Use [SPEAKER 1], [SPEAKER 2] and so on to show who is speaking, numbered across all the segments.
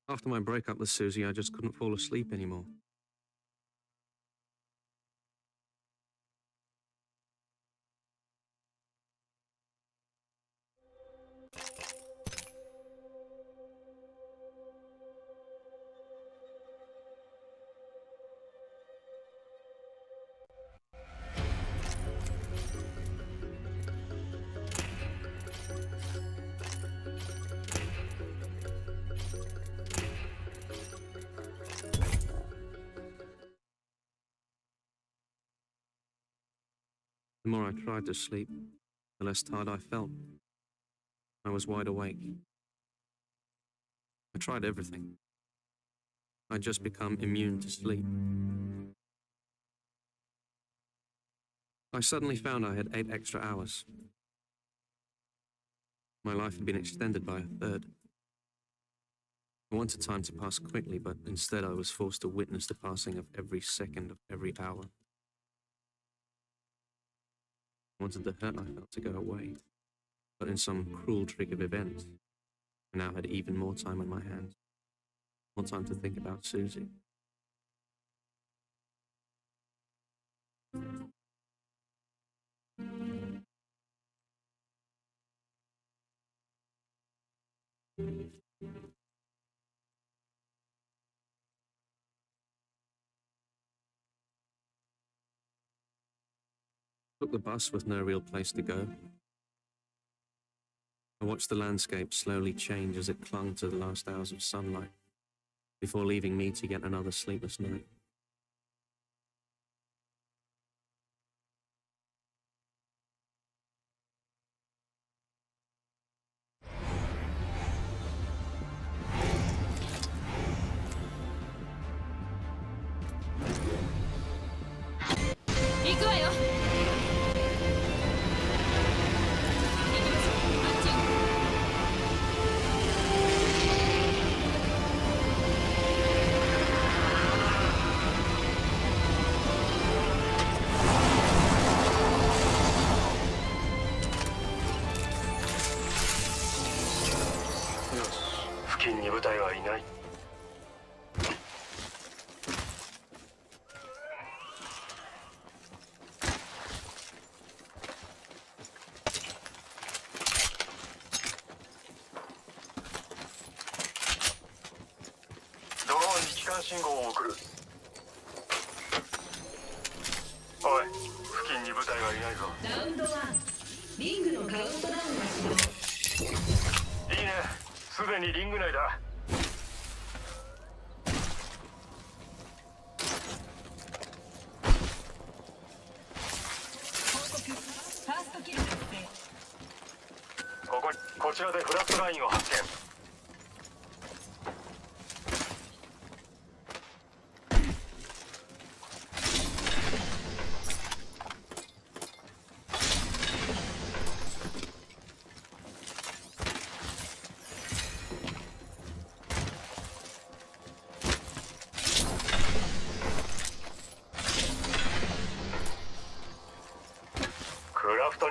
[SPEAKER 1] After my breakup with Susie, I just couldn't fall asleep anymore. The more I tried to sleep, the less tired I felt. I was wide awake. I tried everything. I'd just become immune to sleep. I suddenly found I had 8 extra hours. My life had been extended by a third. I wanted time to pass quickly, but instead I was forced to witness the passing of every second of every hour. I wanted the hurt I felt to go away, but in some cruel trick of events, I now had even more time on my hands, more time to think about Susie. Took the bus with no real place to go. I watched the landscape slowly change as it clung to the last hours of sunlight, before leaving me to yet another sleepless night.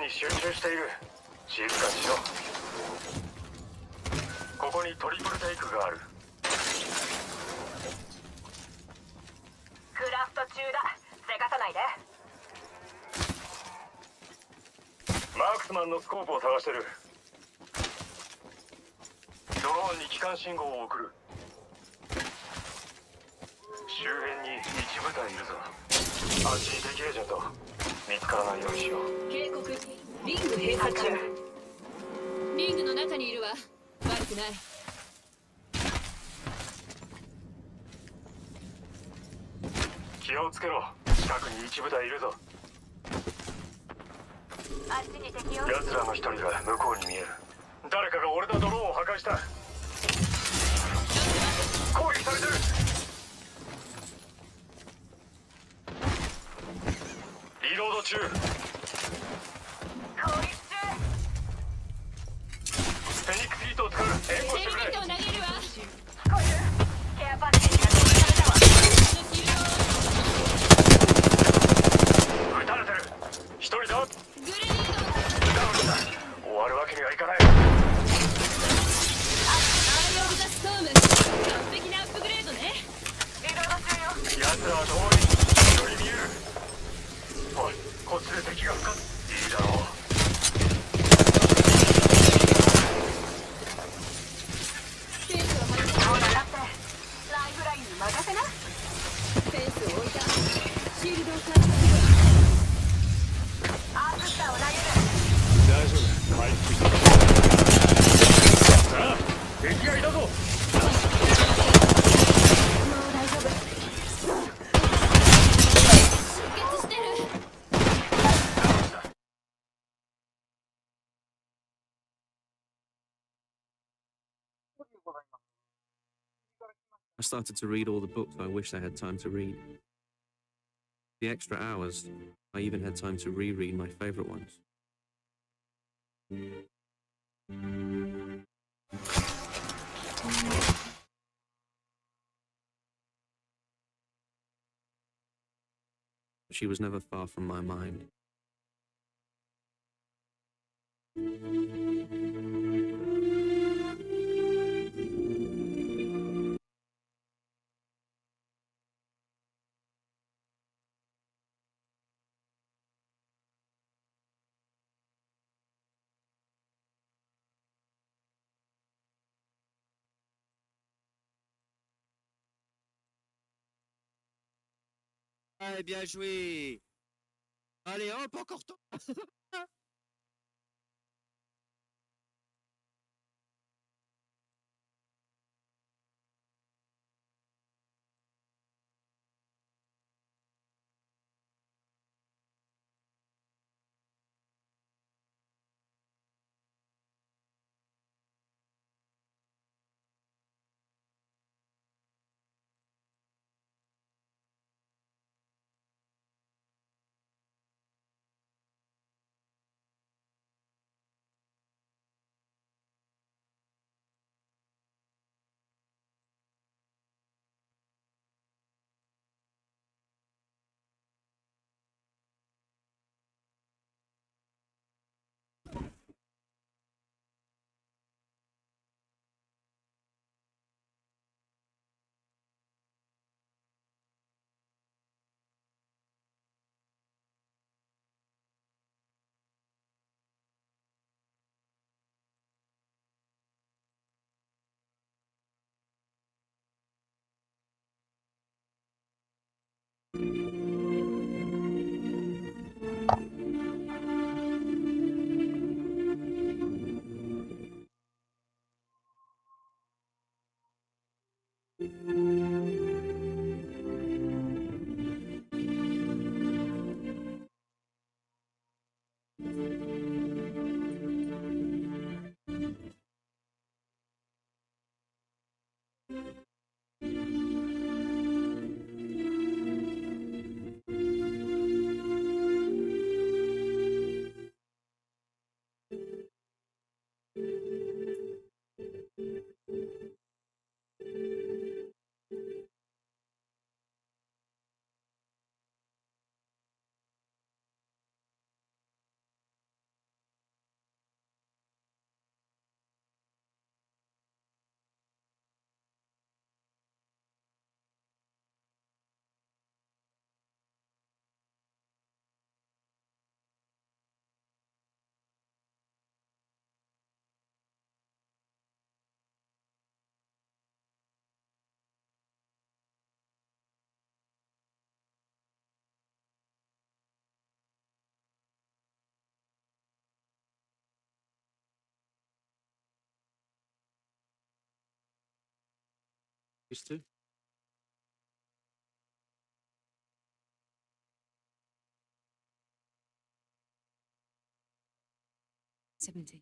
[SPEAKER 2] 集中している。静かにしろ。ここにトリプルテイクがある。
[SPEAKER 3] クラフト中だ。せかさないで。
[SPEAKER 2] マークスマンのスコープを探してる。ドローンに機関信号を送る。周辺に一部隊いるぞ。あっちに敵エージェント。見つからないようにしよう。
[SPEAKER 3] 警告。リング閉鎖中。
[SPEAKER 4] リングの中にいるわ。悪くない。
[SPEAKER 2] 気をつけろ。近くに一部隊いるぞ。
[SPEAKER 3] あっちに敵を。
[SPEAKER 2] 奴らの一人が向こうに見える。誰かが俺のドローンを破壊した。攻撃されてる。リロード中。
[SPEAKER 3] 攻撃中。
[SPEAKER 2] フェニックスヒートを使う。援護してくれ。
[SPEAKER 4] テレビキットを投げるわ。
[SPEAKER 3] 聞こえる。ケアパッケージが投下されたわ。
[SPEAKER 2] 撃たれてる。一人だ。
[SPEAKER 4] グレネード。
[SPEAKER 2] ダウンだ。終わるわけにはいかない。
[SPEAKER 4] アイオブザストーム。完璧なアップグレードね。
[SPEAKER 3] リロード中よ。
[SPEAKER 2] 奴らは遠い。一人見える。おい、こっちで敵が深い。いいだろう。
[SPEAKER 4] フェンスを張る。
[SPEAKER 3] そうだってライフラインに任せな。
[SPEAKER 4] フェンスを置いた。シールドを回復するわ。
[SPEAKER 3] アークスターを投げる。
[SPEAKER 2] 大丈夫。回復した。さあ、敵がいたぞ。
[SPEAKER 3] もう大丈夫。
[SPEAKER 4] 出血してる。
[SPEAKER 1] I started to read all the books I wished I had time to read. The extra hours, I even had time to reread my favorite ones. She was never far from my mind.
[SPEAKER 5] Allez, bien joué. Allez, hop, encore temps.
[SPEAKER 1] Used to?
[SPEAKER 4] $70.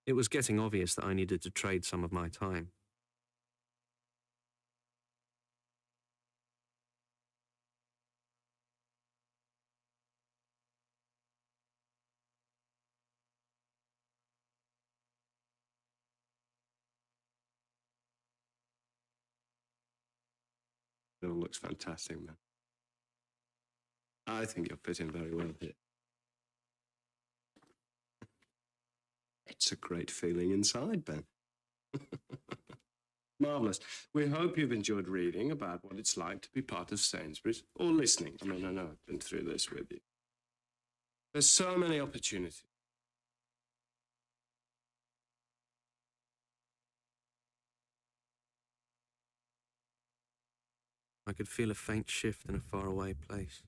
[SPEAKER 1] It was getting obvious that I needed to trade some of my time.
[SPEAKER 6] It all looks fantastic, man. I think you'll fit in very well here. It's a great feeling inside, Ben. Marvellous. We hope you've enjoyed reading about what it's like to be part of Sainsbury's, or listening. I mean, I know I've been through this with you. There's so many opportunities.
[SPEAKER 1] I could feel a faint shift in a faraway place.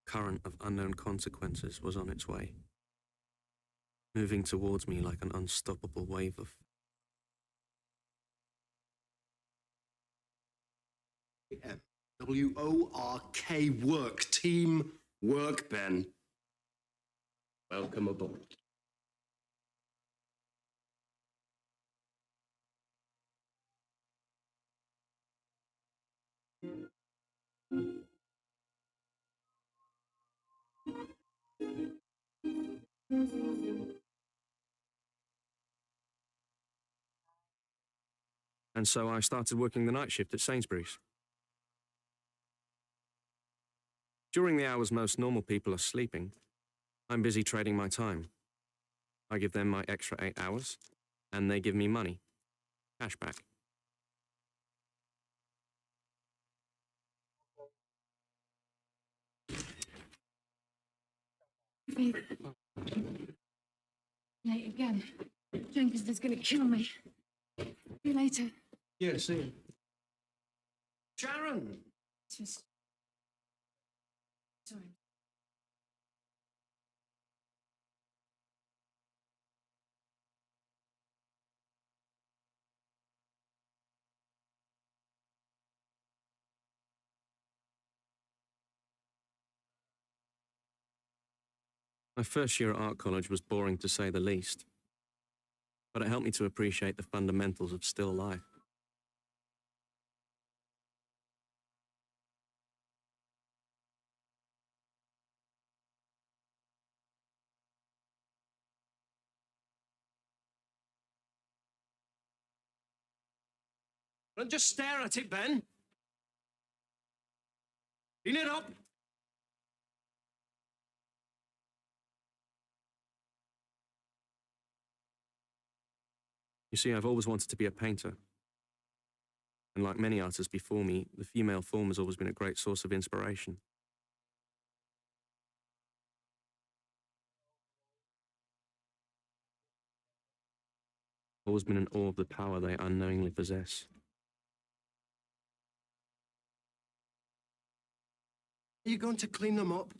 [SPEAKER 1] Current of unknown consequences was on its way, moving towards me like an unstoppable wave of...
[SPEAKER 6] Yeah. W-O-R-K, work. Team work, Ben. Welcome aboard.
[SPEAKER 1] And so I started working the night shift at Sainsbury's. During the hours most normal people are sleeping, I'm busy trading my time. I give them my extra 8 hours, and they give me money, cash back.
[SPEAKER 4] Late again. Jenkins is gonna kill me. See you later.
[SPEAKER 1] Yeah, see you. Sharon!
[SPEAKER 4] It's just... Sorry.
[SPEAKER 1] My first year at art college was boring to say the least, but it helped me to appreciate the fundamentals of still life. Don't just stare at it, Ben. Clean it up. You see, I've always wanted to be a painter. And like many artists before me, the female form has always been a great source of inspiration. I've always been in awe of the power they unknowingly possess.
[SPEAKER 6] Are you going to clean them up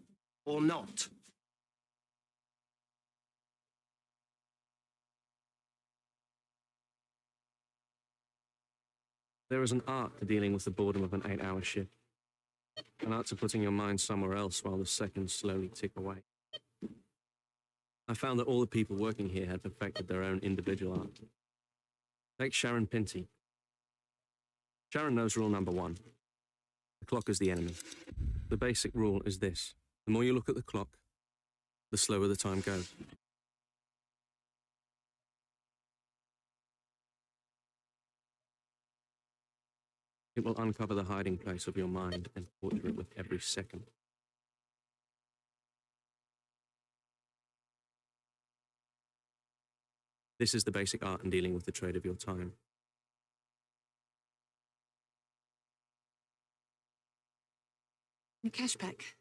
[SPEAKER 6] or not?
[SPEAKER 1] There is an art to dealing with the boredom of an 8-hour shift. An art to putting your mind somewhere else while the seconds slowly tick away. I found that all the people working here had perfected their own individual art. Take Sharon Pinty. Sharon knows rule number 1. The clock is the enemy. The basic rule is this. The more you look at the clock, the slower the time goes. It will uncover the hiding place of your mind and torture it with every second. This is the basic art in dealing with the trade of your time.
[SPEAKER 4] The cash back.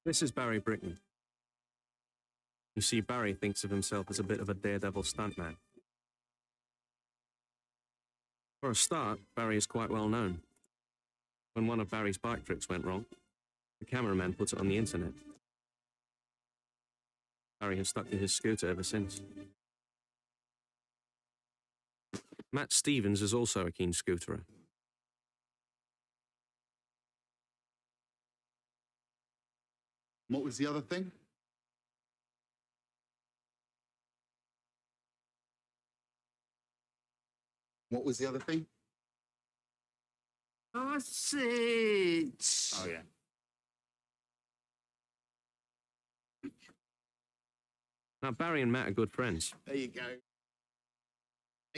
[SPEAKER 1] This is Barry Brickman. You see, Barry thinks of himself as a bit of a daredevil stuntman. For a start, Barry is quite well known. When one of Barry's bike trips went wrong, the cameraman put it on the internet. Barry has stuck to his scooter ever since. Matt Stevens is also a keen scooterer.
[SPEAKER 7] What was the other thing? What was the other thing?
[SPEAKER 6] That's it.
[SPEAKER 7] Oh, yeah.
[SPEAKER 1] Now, Barry and Matt are good friends.
[SPEAKER 7] There you go.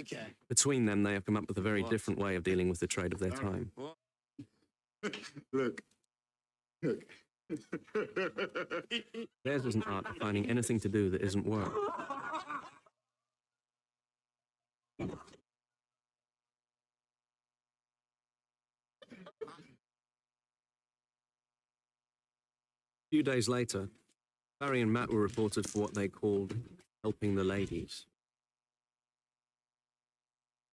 [SPEAKER 7] Okay.
[SPEAKER 1] Between them, they have come up with a very different way of dealing with the trade of their time.
[SPEAKER 7] Look.
[SPEAKER 1] Theirs is an art of finding anything to do that isn't work. A few days later, Barry and Matt were reported for what they called helping the ladies.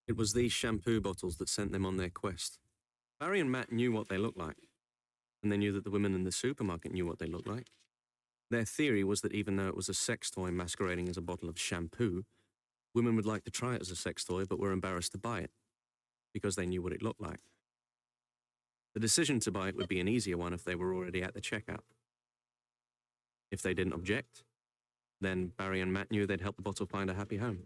[SPEAKER 1] It was these shampoo bottles that sent them on their quest. Barry and Matt knew what they looked like, and they knew that the women in the supermarket knew what they looked like. Their theory was that even though it was a sex toy masquerading as a bottle of shampoo, women would like to try it as a sex toy but were embarrassed to buy it, because they knew what it looked like. The decision to buy it would be an easier one if they were already at the checkout. If they didn't object, then Barry and Matt knew they'd help the bottle find a happy home.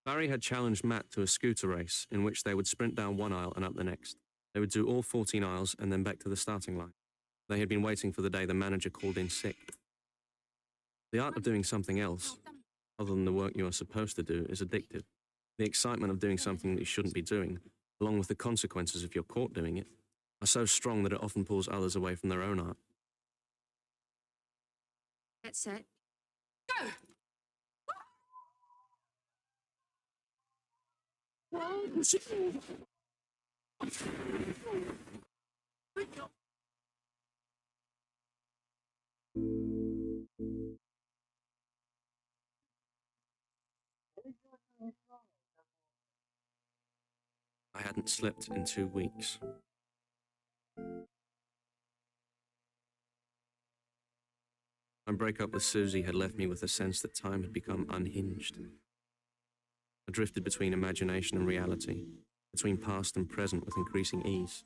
[SPEAKER 1] Barry had challenged Matt to a scooter race in which they would sprint down one aisle and up the next. They would do all 14 aisles and then back to the starting line. They had been waiting for the day the manager called in sick. The art of doing something else, other than the work you are supposed to do, is addictive. The excitement of doing something that you shouldn't be doing, along with the consequences if you're caught doing it, are so strong that it often pulls others away from their own art.
[SPEAKER 4] Get set. Go!
[SPEAKER 1] I hadn't slept in 2 weeks. My breakup with Susie had left me with a sense that time had become unhinged. I drifted between imagination and reality, between past and present with increasing ease.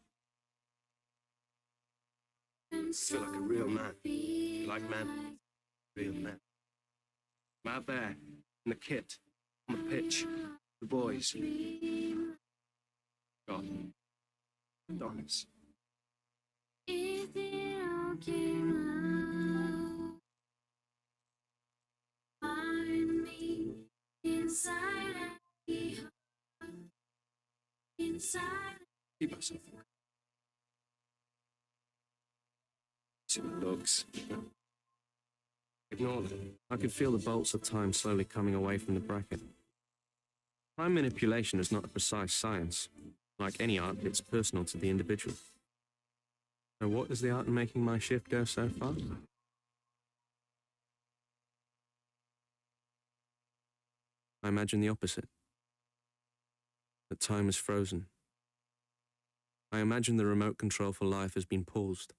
[SPEAKER 6] I feel like a real man. Like man. Real man. I'm out there, in the kit, on the pitch, the boys. God. Adonis.
[SPEAKER 4] If it all came out, find me inside the heart, inside.
[SPEAKER 6] Keep myself. See the dogs.
[SPEAKER 1] Ignore them. I could feel the bolts of time slowly coming away from the bracket. Time manipulation is not a precise science. Like any art, it's personal to the individual. So what is the art in making my shift go so fast? I imagine the opposite. That time is frozen. I imagine the remote control for life has been paused.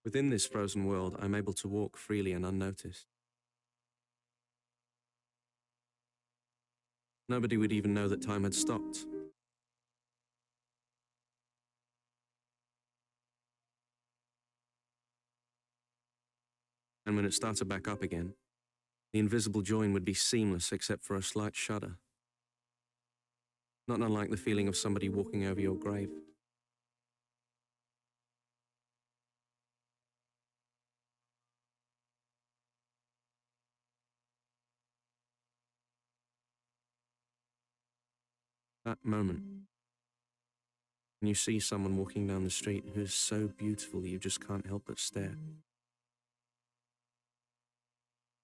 [SPEAKER 1] Within this frozen world, I'm able to walk freely and unnoticed. Nobody would even know that time had stopped. And when it started back up again, the invisible join would be seamless except for a slight shudder. Not unlike the feeling of somebody walking over your grave. That moment, when you see someone walking down the street who is so beautiful you just can't help but stare.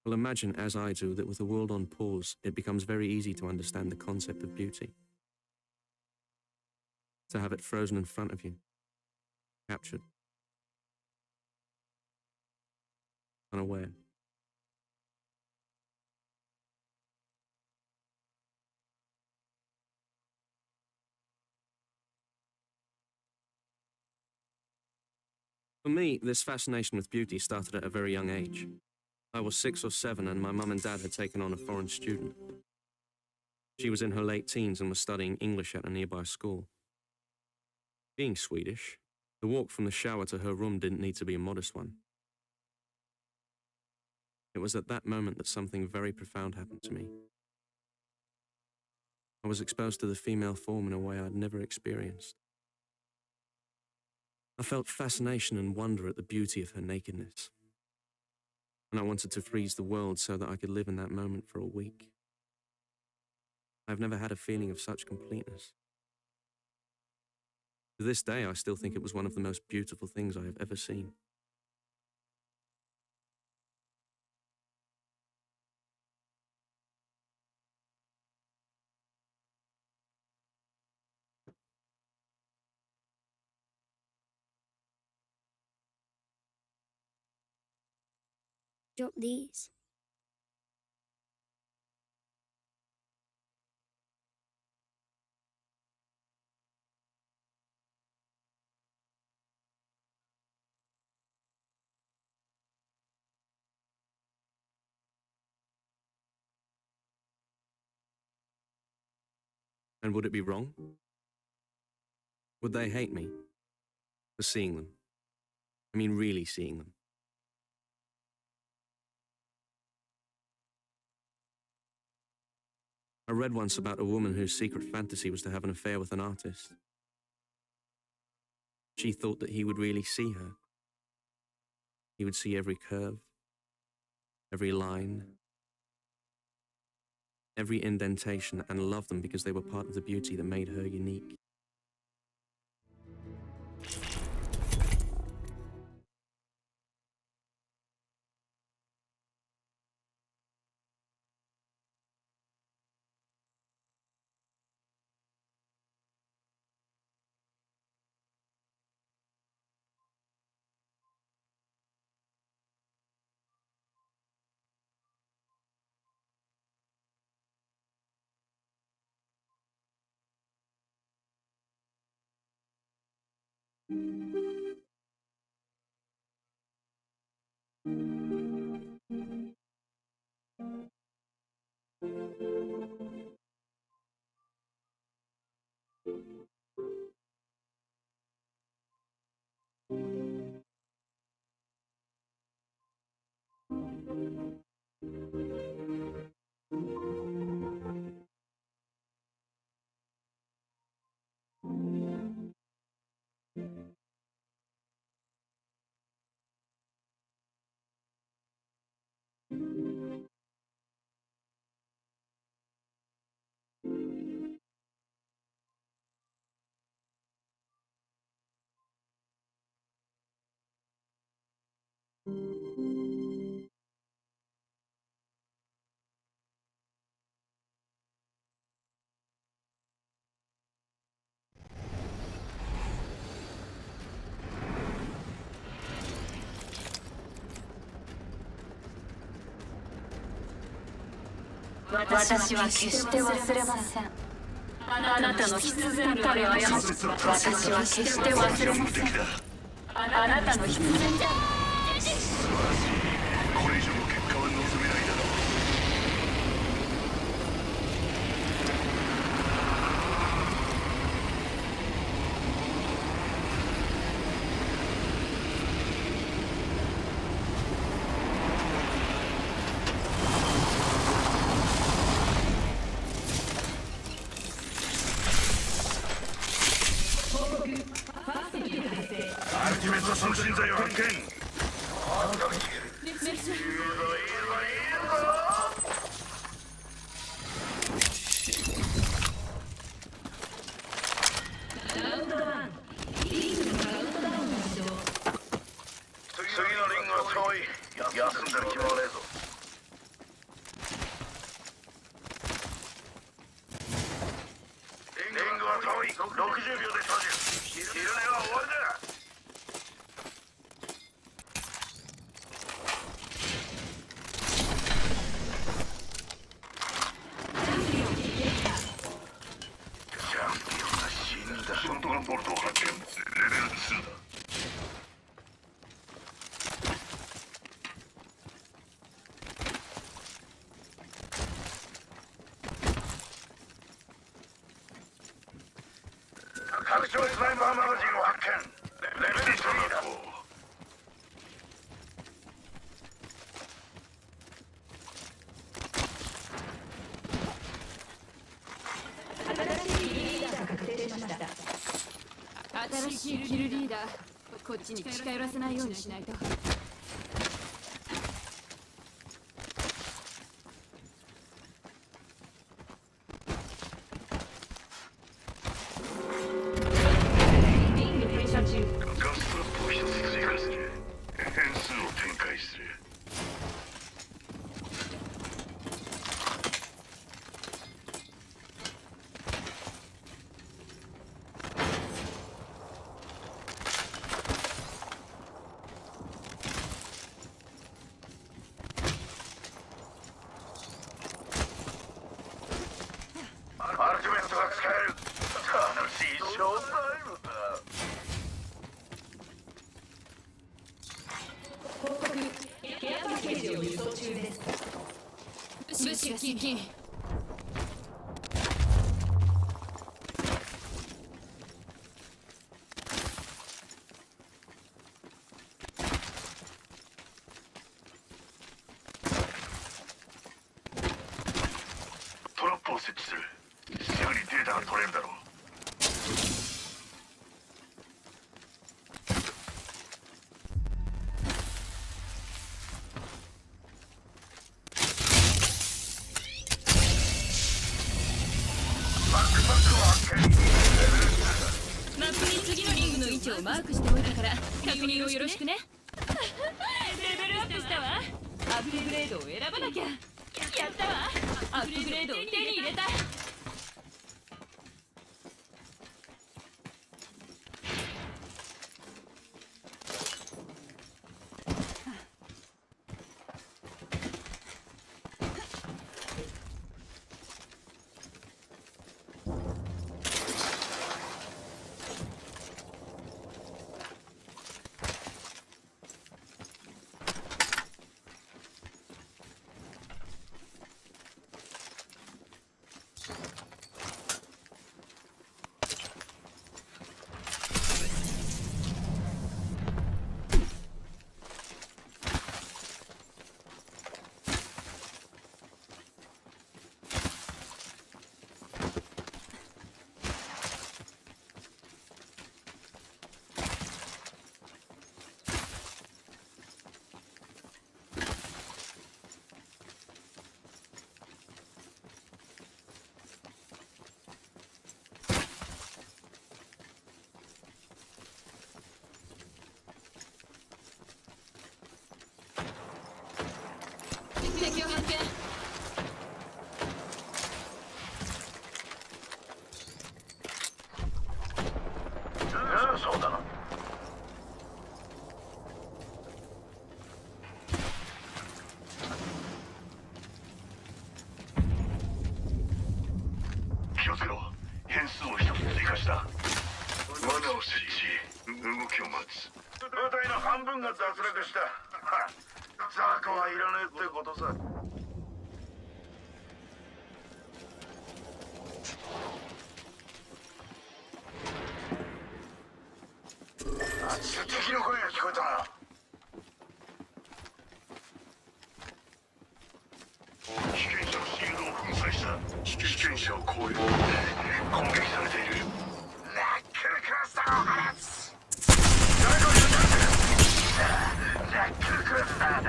[SPEAKER 1] Well, imagine, as I do, that with the world on pause, it becomes very easy to understand the concept of beauty. To have it frozen in front of you, captured, unaware. For me, this fascination with beauty started at a very young age. I was 6 or 7 and my mum and dad had taken on a foreign student. She was in her late teens and was studying English at a nearby school. Being Swedish, the walk from the shower to her room didn't need to be a modest one. It was at that moment that something very profound happened to me. I was exposed to the female form in a way I'd never experienced. I felt fascination and wonder at the beauty of her nakedness. And I wanted to freeze the world so that I could live in that moment for a week. I've never had a feeling of such completeness. To this day, I still think it was one of the most beautiful things I have ever seen.
[SPEAKER 8] Drop these.
[SPEAKER 1] And would it be wrong? Would they hate me for seeing them? I mean, really seeing them. I read once about a woman whose secret fantasy was to have an affair with an artist. She thought that he would really see her. He would see every curve, every line, every indentation, and love them because they were part of the beauty that made her unique.
[SPEAKER 3] 私は決して忘れません。あなたの必然たる過ち、私は決して忘れません。あなたの必然じゃ。
[SPEAKER 2] これ以上の結果は望めないだろう。アルティメット促進剤を発見。次のリングは遠い。休んでる暇はねえぞ。リングは遠い。60秒で閉じる。昼寝は終わりだ。チャンピオンが死んだ。コントロールボルトを発見。レベル2だ。拡張スナイパーマガジンを発見。レベル3だ。
[SPEAKER 4] 新しいキルリーダー、こっちに近寄らせないようにしないと。
[SPEAKER 2] ガストラップを一つ追加する。変数を展開する。アルティメットが使える。楽しいショータイムだ。
[SPEAKER 4] 物資が接近。
[SPEAKER 2] トラップを設置する。すぐにデータが取れるだろう。バックパックを発見。
[SPEAKER 4] マップに次のリングの位置をマークしておいたから確認をよろしくね。レベルアップしたわ。アップグレードを選ばなきゃ。やったわ。アップグレードを手に入れた。敵を発見。
[SPEAKER 2] そうだな。気をつけろ。変数を一つ追加した。罠を設置。動きを待つ。部隊の半分が脱落した。ザークはいらねえってことさ。あっちで敵の声が聞こえたな。被験者のシールドを粉砕した。被験者を攻撃されている。ナックルクラスターを放つ。ナックルクラスターだ。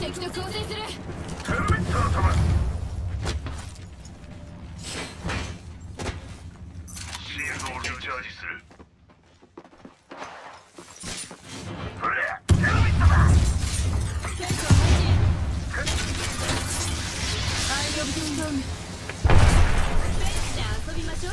[SPEAKER 4] 敵と交戦する。
[SPEAKER 2] テルミットを飛ばす。シールドをリチャージする。これテルミットだ。
[SPEAKER 4] テントを配置。アイオブテンドーム。遊びましょう。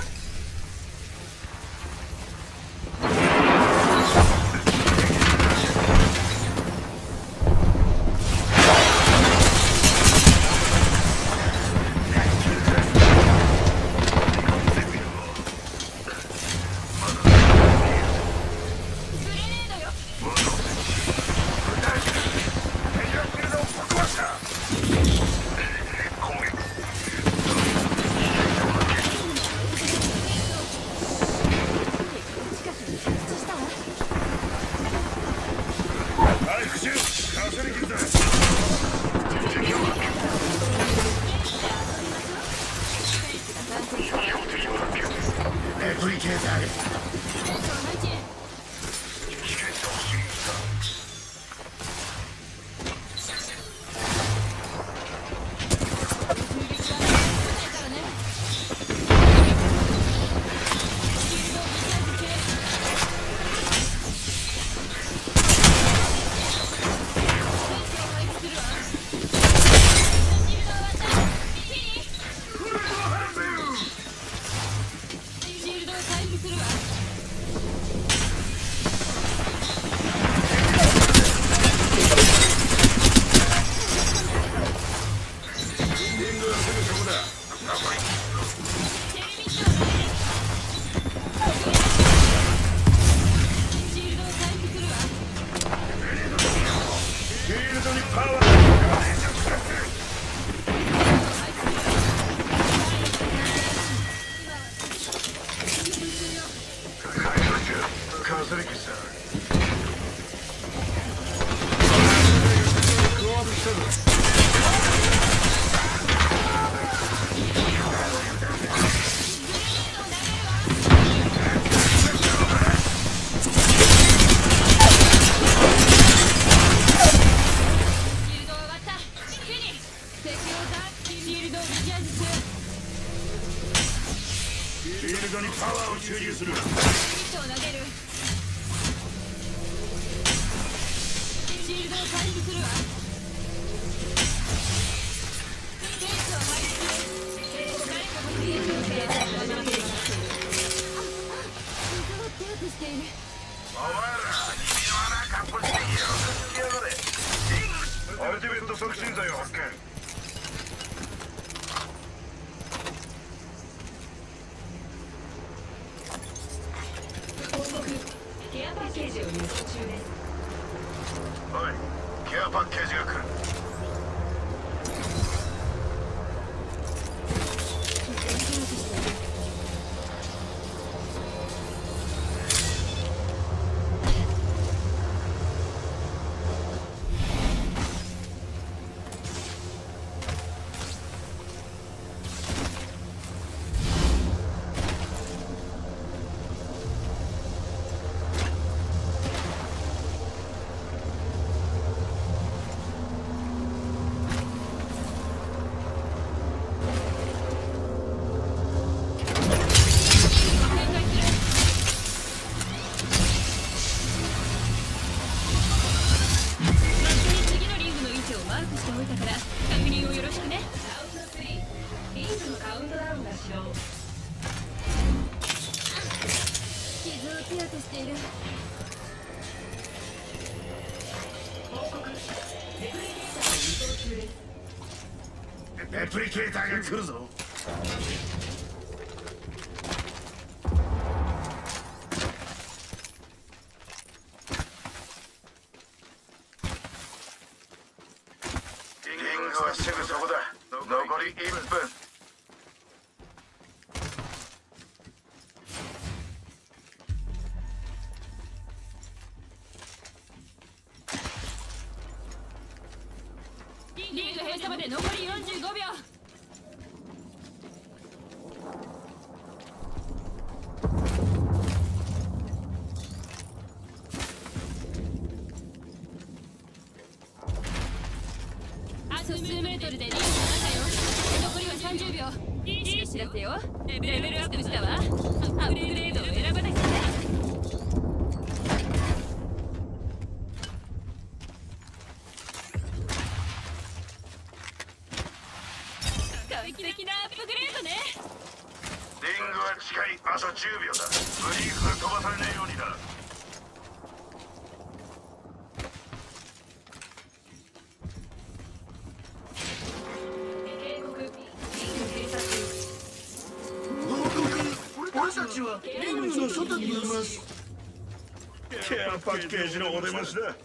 [SPEAKER 4] するわ。
[SPEAKER 2] リングはすぐそこだ。残り
[SPEAKER 4] テレミッションを投げる。シールドを回復するわ。
[SPEAKER 2] フィールドにパワー。かすりきさ。クワードしたぞ。
[SPEAKER 4] シールド終わった。フィニッシュ。敵をシールドをリチャージする。
[SPEAKER 2] フィールドにパワーを注入する。
[SPEAKER 4] ミッションを投げる。シールドを回復するわ。フェイスを回復する。誰かがクリエイトをしている。傷を手当てしている。
[SPEAKER 2] お前ら耳の穴かっぽしていいよ。やがれ。アルティメット促進剤を発見。
[SPEAKER 4] ケアパッケージを輸送中です。
[SPEAKER 2] おい、ケアパッケージが来る。
[SPEAKER 4] 次のリングの位置をマークしておいたから確認をよろしくね。ラウンド3、リングのカウントダウンが始動。傷を手当てしている。報告。レプリケーターが輸送中です。
[SPEAKER 2] レプリケーターが来るぞ。リングはすぐそこだ。残り1分。
[SPEAKER 4] リング閉鎖まで残り45秒。あと数メートルでリングの中よ。残りは30秒。いい知らせよ。レベルアップしたわ。アップグレードを選ばなきゃね。完璧なアップグレードね。
[SPEAKER 2] リングは近い。あと10秒だ。ブリーフが飛ばされないようにだ。
[SPEAKER 4] 警告。リング閉鎖中。
[SPEAKER 2] 俺たちはリングの外にいます。ケアパッケージのお出ましだ。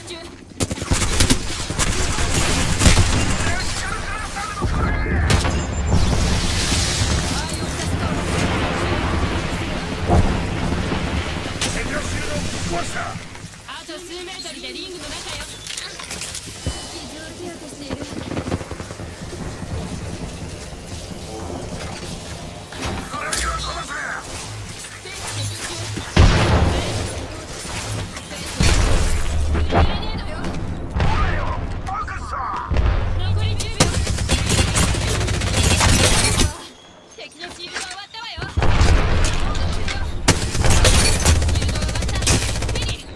[SPEAKER 4] 中。あと数メートルでリングの中よ。傷を手当てしている。残り10秒。敵のシールド終わったわよ。シールド終わった。フィニッシュ。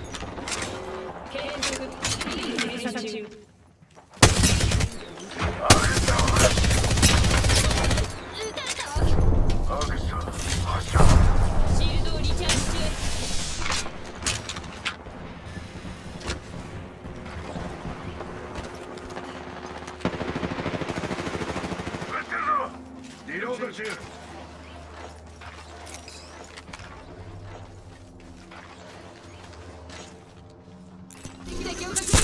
[SPEAKER 4] シールドをリチャージ中。
[SPEAKER 2] リロード中。
[SPEAKER 4] 敵を確認。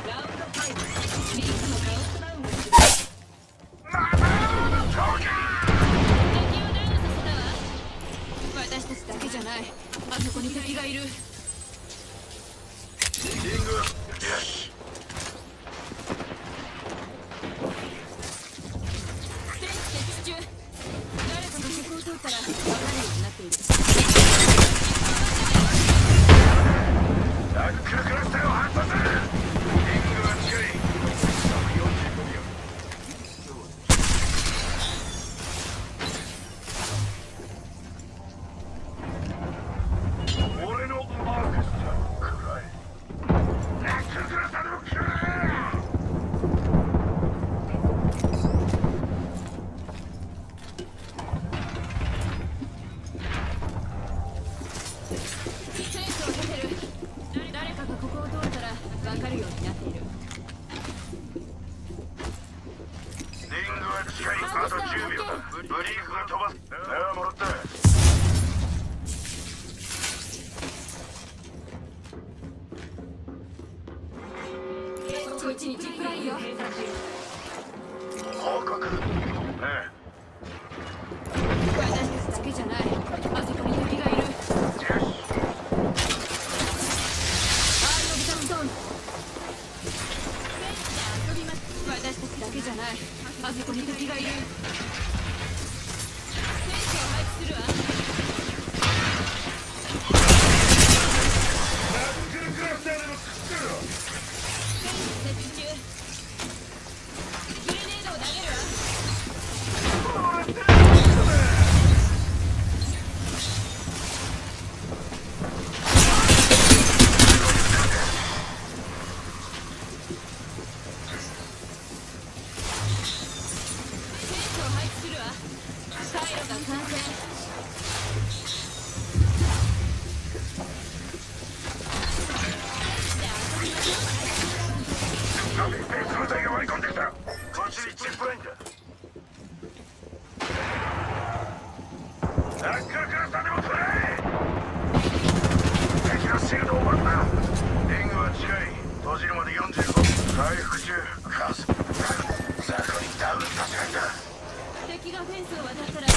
[SPEAKER 4] ラウンド5。リングのカウントダウンをする。敵をダウンさせたわ。私たちだけじゃない。あそこに敵がいる。
[SPEAKER 2] リングよし。
[SPEAKER 4] 戦士設置中。誰かがそこを通ったら分かるようになっている。
[SPEAKER 2] ナックルクラスターを発射する。リングは近い。45秒。俺のマークスターくらい。ナックルクラスターでもくらえ。
[SPEAKER 4] センスを出てる。誰かがここを通ったら分かるようになっている。
[SPEAKER 2] リングは近い。あと10秒だ。ブリーフが飛ばす。ああ、もらった。
[SPEAKER 4] こっちにジップラインよ。
[SPEAKER 2] 報告。え
[SPEAKER 4] 私たちだけじゃない。あそこに敵がいる。
[SPEAKER 2] え。よし。
[SPEAKER 4] アイオブザストーン。遊びます。私たちだけじゃない。あそこに敵がいる。戦士を配置するわ。
[SPEAKER 2] ナックルクラスターでも作ってろ。
[SPEAKER 4] 設置中。グレネードを投げるわ。戦士を配置するわ。回路が完成。
[SPEAKER 2] 別の隊が割り込んできた。こっちにチップラインだ。ナックルクラスターでもくれ。敵のシールド終わった。リングは近い。閉じるまで45。回復中。カス。ザコにダウンさせないんだ。
[SPEAKER 4] 敵がフェンスを渡ったら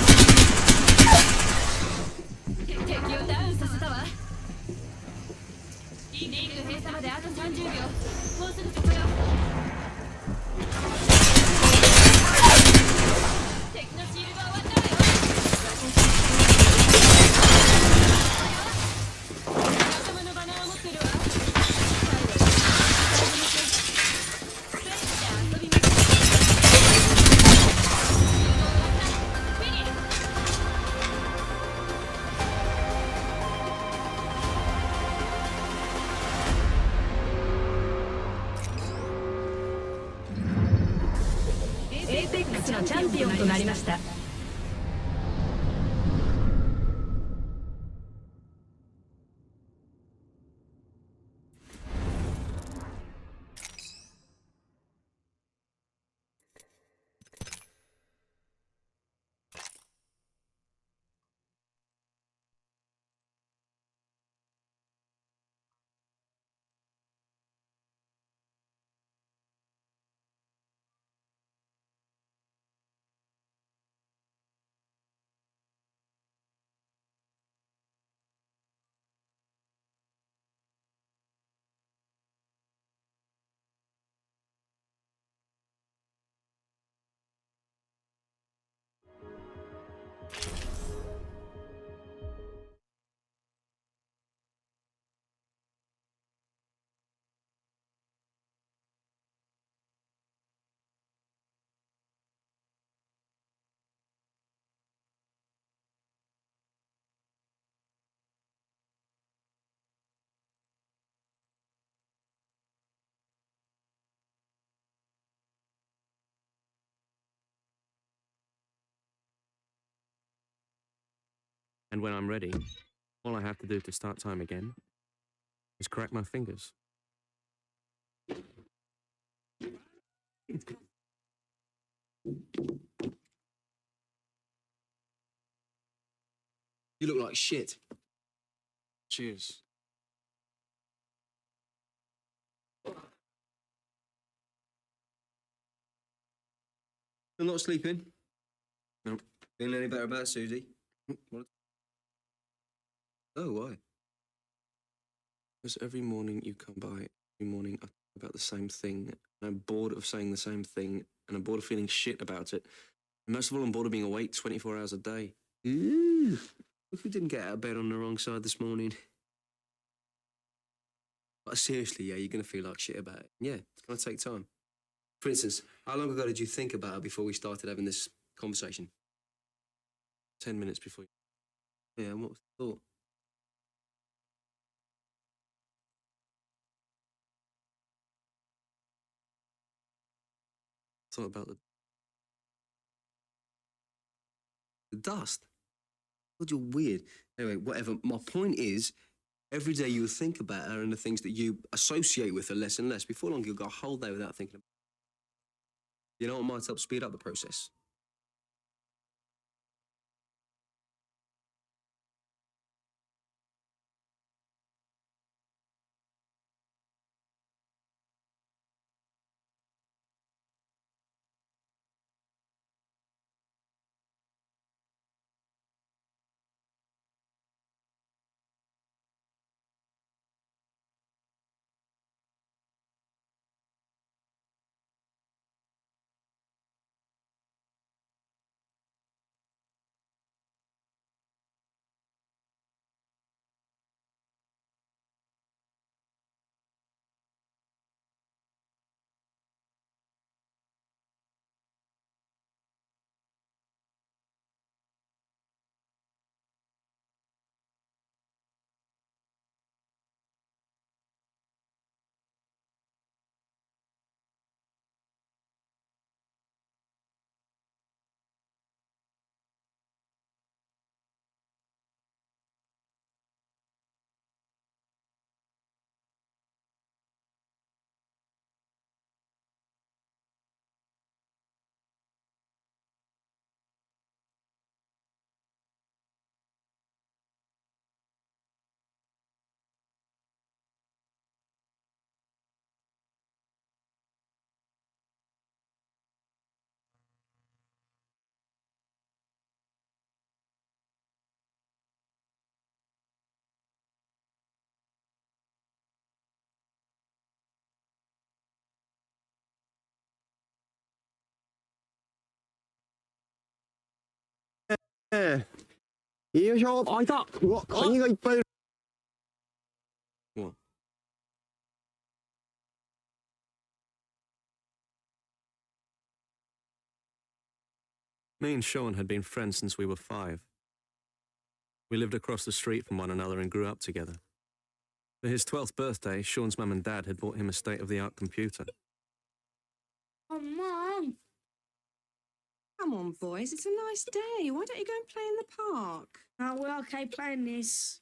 [SPEAKER 4] 敵をダウンさせたわ。リング閉鎖まであと30秒。もうすぐそこよ。敵のシールド終わったわよ。仲間のバナーを持ってるわ。フェンスで遊びます。フィニッシュ。ンピオンとなりました。
[SPEAKER 1] And when I'm ready, all I have to do to start time again is crack my fingers.
[SPEAKER 5] You look like shit.
[SPEAKER 6] Cheers.
[SPEAKER 5] You're not sleeping?
[SPEAKER 6] Nope.
[SPEAKER 5] Feeling any better about Susie? Oh, why?
[SPEAKER 1] Because every morning you come by, every morning I talk about the same thing, and I'm bored of saying the same thing, and I'm bored of feeling shit about it. And most of all, I'm bored of being awake 24 hours a day.
[SPEAKER 5] Ooh. If we didn't get out of bed on the wrong side this morning. But seriously, yeah, you're going to feel like shit about it. Yeah, it's going to take time. For instance, how long ago did you think about it before we started having this conversation?
[SPEAKER 1] 10 minutes before you...
[SPEAKER 5] Yeah, and what was the thought?
[SPEAKER 1] Thought about
[SPEAKER 5] The dust? God, you're weird. Anyway, whatever. My point is, every day you think about her and the things that you associate with her less and less. Before long, you'll go a whole day without thinking about it. You know what might help speed up the process?
[SPEAKER 1] What? Me and Sean had been friends since we were 5. We lived across the street from one another and grew up together. For his 12th birthday, Sean's mum and dad had bought him a state-of-the-art computer.
[SPEAKER 8] Oh, Mom.
[SPEAKER 9] Come on, boys, it's a nice day. Why don't you go and play in the park?
[SPEAKER 8] Oh, we're okay playing this.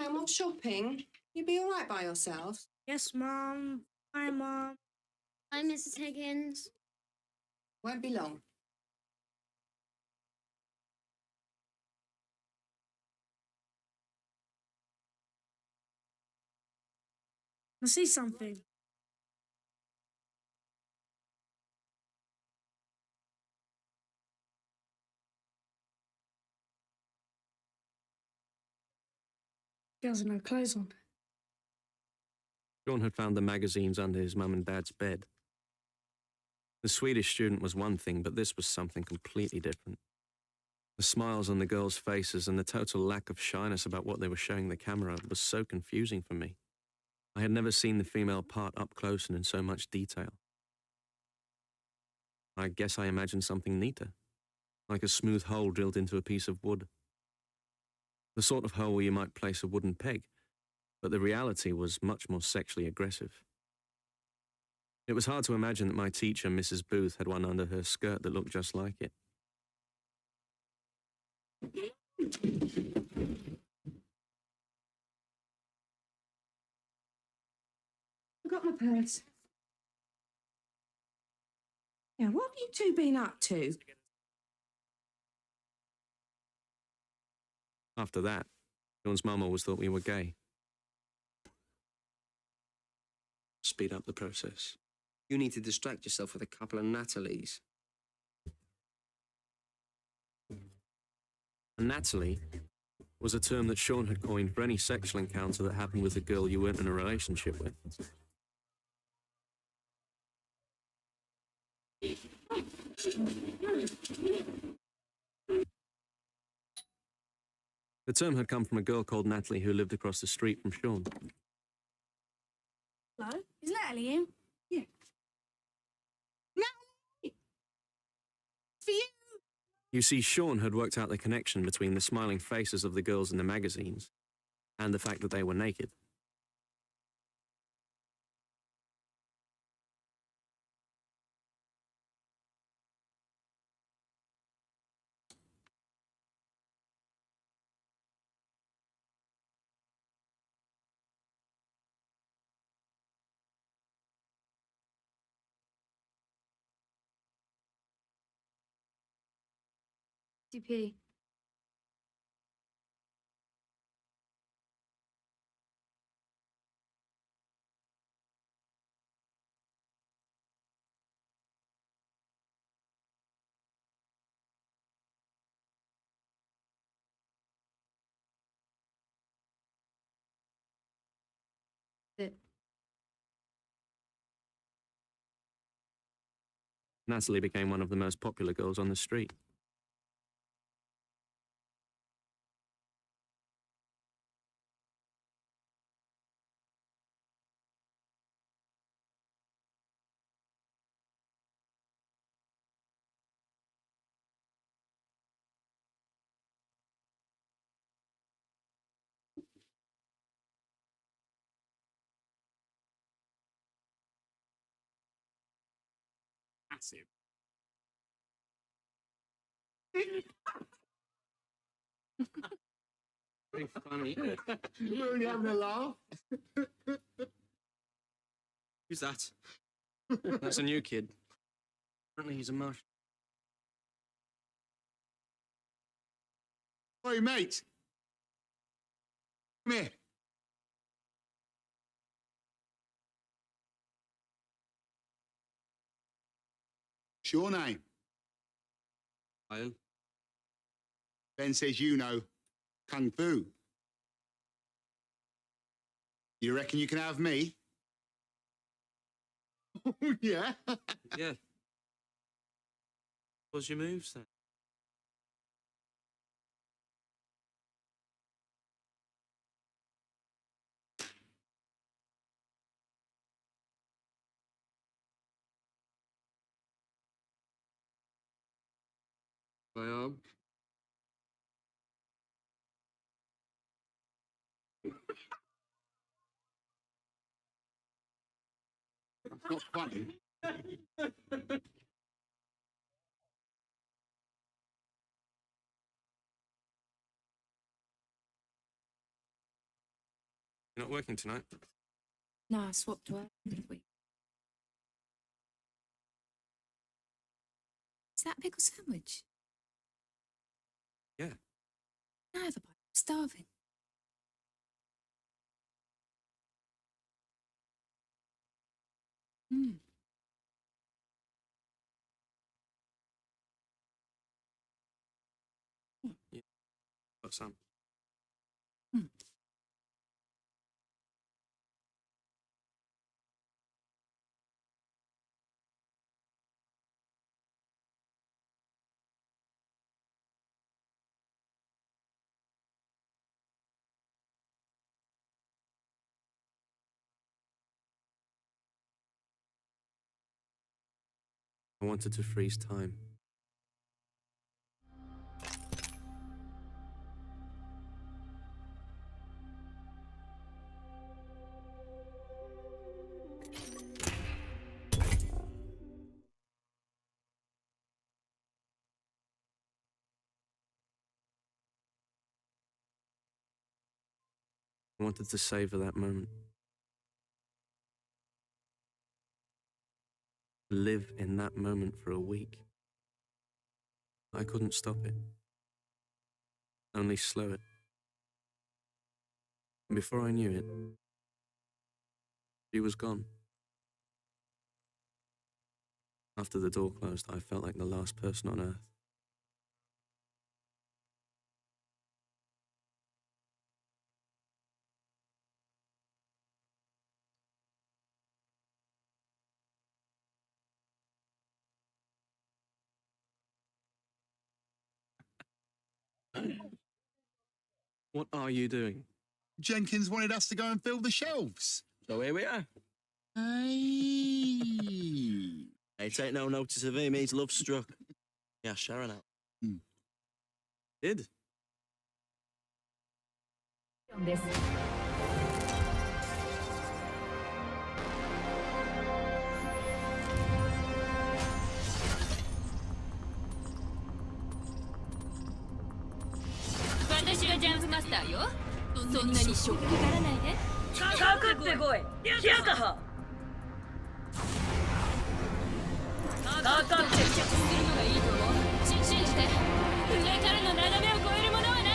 [SPEAKER 9] No more shopping. You'll be all right by yourself.
[SPEAKER 8] Yes, Mum. Hi, Mum. Hi, Mrs. Higgins.
[SPEAKER 9] Won't be long.
[SPEAKER 8] I see something. Girls have no clothes on.
[SPEAKER 1] Sean had found the magazines under his mum and dad's bed. The Swedish student was one thing, but this was something completely different. The smiles on the girls' faces and the total lack of shyness about what they were showing the camera was so confusing for me. I had never seen the female part up close and in so much detail. I guess I imagined something neater, like a smooth hole drilled into a piece of wood. The sort of hole where you might place a wooden peg, but the reality was much more sexually aggressive. It was hard to imagine that my teacher, Mrs. Booth, had one under her skirt that looked just like it.
[SPEAKER 9] Forgot my purse. Yeah, what have you two been up to?
[SPEAKER 1] After that, Sean's mum always thought we were gay. Speed up the process.
[SPEAKER 5] You need to distract yourself with a couple of Natalies.
[SPEAKER 1] And Natalie was a term that Sean had coined for any sexual encounter that happened with a girl you weren't in a relationship with. The term had come from a girl called Natalie who lived across the street from Sean.
[SPEAKER 8] Hello? Is Natalie in?
[SPEAKER 9] Yeah. Natalie! For you!
[SPEAKER 1] You see, Sean had worked out the connection between the smiling faces of the girls in the magazines and the fact that they were naked.
[SPEAKER 8] DP.
[SPEAKER 1] Natalie became one of the most popular girls on the street. Massive. Very funny.
[SPEAKER 7] You're only having a laugh.
[SPEAKER 1] Who's that? That's a new kid. Apparently he's a Martian.
[SPEAKER 7] Oi, mate. Come here. What's your name?
[SPEAKER 5] Ian?
[SPEAKER 7] Ben says you know Kung Fu. You reckon you can have me? Oh, yeah.
[SPEAKER 1] Yeah. What's your moves then?
[SPEAKER 5] My arm?
[SPEAKER 7] Not funny.
[SPEAKER 1] You're not working tonight?
[SPEAKER 4] No, I swapped work midweek. Is that a pickle sandwich?
[SPEAKER 1] Yeah.
[SPEAKER 4] No, the I'm starving. Mm.
[SPEAKER 1] Got some.
[SPEAKER 4] Mm.
[SPEAKER 1] I wanted to freeze time. I wanted to savor that moment. Live in that moment for a week. I couldn't stop it. Only slow it. And before I knew it, she was gone. After the door closed, I felt like the last person on earth. What are you doing?
[SPEAKER 7] Jenkins wanted us to go and fill the shelves.
[SPEAKER 5] So here we are.
[SPEAKER 7] Hey.
[SPEAKER 5] Hey, take no notice of him. He's love struck. Yeah, Sharon out.
[SPEAKER 1] Did?
[SPEAKER 3] です。
[SPEAKER 4] 私がジャンプマスターよ。そんなにショックがらないで。かかってこい。ヒヤカハ。かかって接着するのがいいと思う。信じて。上からの斜めを超えるものはない。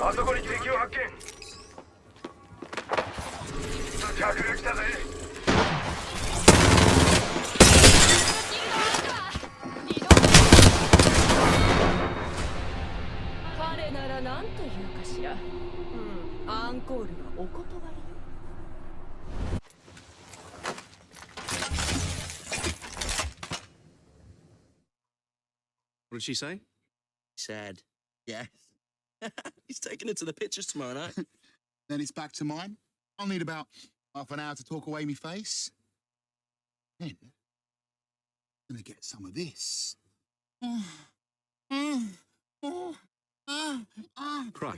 [SPEAKER 2] あそこに敵を発見。客が来たぜ。
[SPEAKER 4] 彼なら何と言うかしら。アンコールはお断りよ。
[SPEAKER 1] What did she say?
[SPEAKER 5] Said, yes. He's taking it to the pictures tomorrow night.
[SPEAKER 7] Then it's back to mine. I'll need about half an hour to talk away me face. Then, I'm gonna get some of this.
[SPEAKER 1] Cry.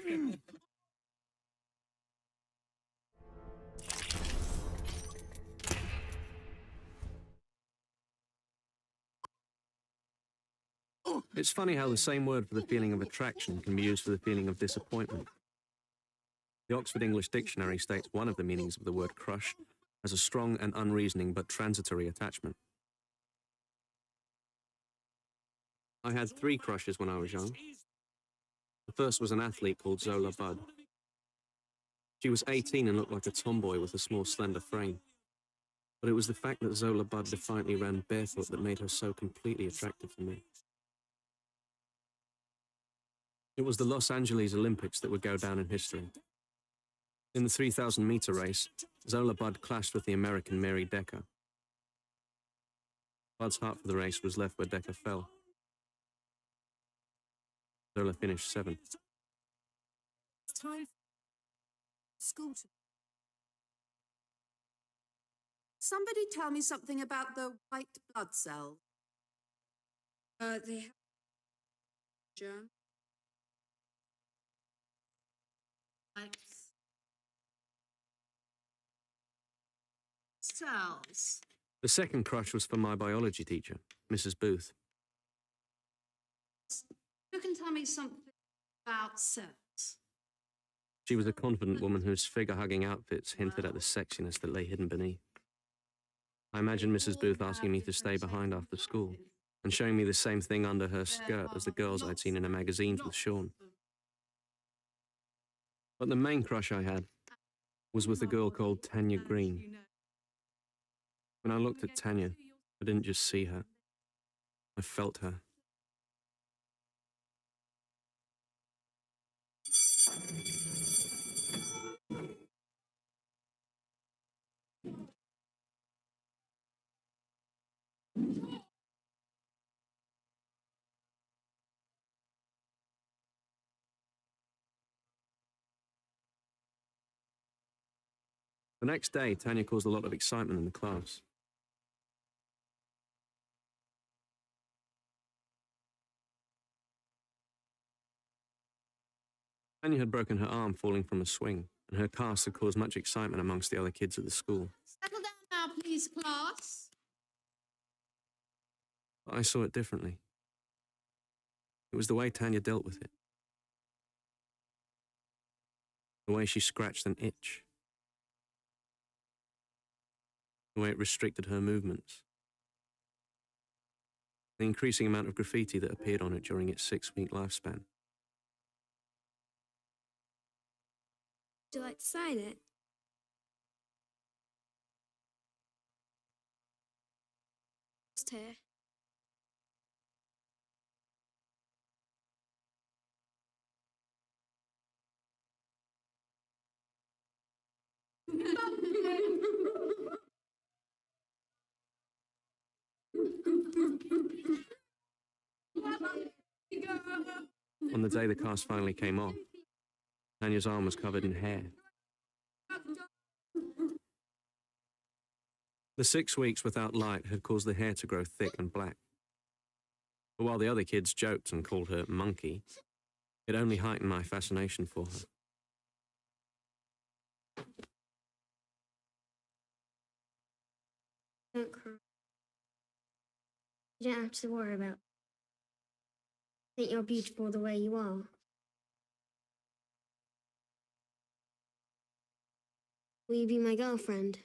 [SPEAKER 1] It's funny how the same word for the feeling of attraction can be used for the feeling of disappointment. The Oxford English Dictionary states one of the meanings of the word crush as a strong and unreasoning but transitory attachment. I had 3 crushes when I was young. The first was an athlete called Zola Budd. She was 18 and looked like a tomboy with a small, slender frame. But it was the fact that Zola Budd defiantly ran barefoot that made her so completely attractive to me. It was the Los Angeles Olympics that would go down in history. In the 3,000-meter race, Zola Budd clashed with the American Mary Decker. Budd's heart for the race was left where Decker fell. Zola finished 7th.
[SPEAKER 9] It's time for school to... Somebody tell me something about the white blood cells. They have germ. Cells.
[SPEAKER 1] The second crush was for my biology teacher, Mrs. Booth.
[SPEAKER 9] You can tell me something about cells.
[SPEAKER 1] She was a confident woman whose figure-hugging outfits hinted at the sexiness that lay hidden beneath. I imagined Mrs. Booth asking me to stay behind after school and showing me the same thing under her skirt as the girls I'd seen in her magazines with Sean. But the main crush I had was with a girl called Tanya Green. When I looked at Tanya, I didn't just see her. I felt her. The next day, Tanya caused a lot of excitement in the class. Tanya had broken her arm falling from a swing, and her cast had caused much excitement amongst the other kids at the school.
[SPEAKER 9] Settle down now, please, class.
[SPEAKER 1] But I saw it differently. It was the way Tanya dealt with it. The way she scratched an itch. The way it restricted her movements. The increasing amount of graffiti that appeared on it during its 6-week lifespan.
[SPEAKER 8] Would you like to sign it? Just here.
[SPEAKER 1] On the day the cast finally came off, Tanya's arm was covered in hair. The 6 weeks without light had caused the hair to grow thick and black. But while the other kids joked and called her Monkey, it only heightened my fascination for her.
[SPEAKER 8] Don't cry. You don't have to worry about it. I think you're beautiful the way you are. Will you be my girlfriend?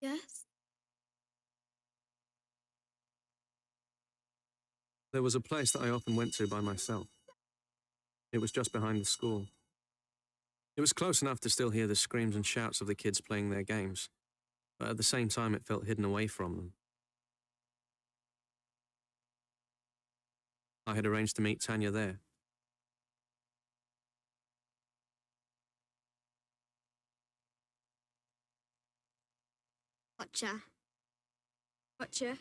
[SPEAKER 8] Yes?
[SPEAKER 1] There was a place that I often went to by myself. It was just behind the school. It was close enough to still hear the screams and shouts of the kids playing their games, but at the same time it felt hidden away from them. I had arranged to meet Tanya there.
[SPEAKER 8] Gotcha. Gotcha.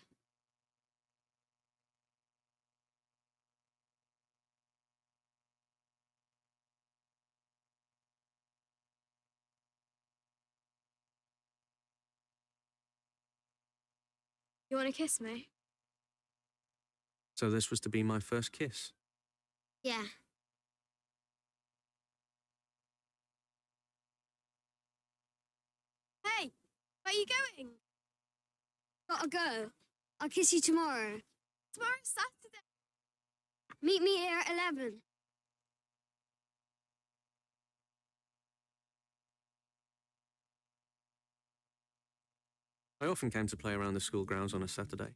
[SPEAKER 8] You want to kiss me?
[SPEAKER 1] So this was to be my first kiss.
[SPEAKER 8] Yeah. Hey, where are you going? Gotta go. I'll kiss you tomorrow. tomorrow's Saturday. Meet me here at 11.
[SPEAKER 1] I often came to play around the school grounds on a Saturday.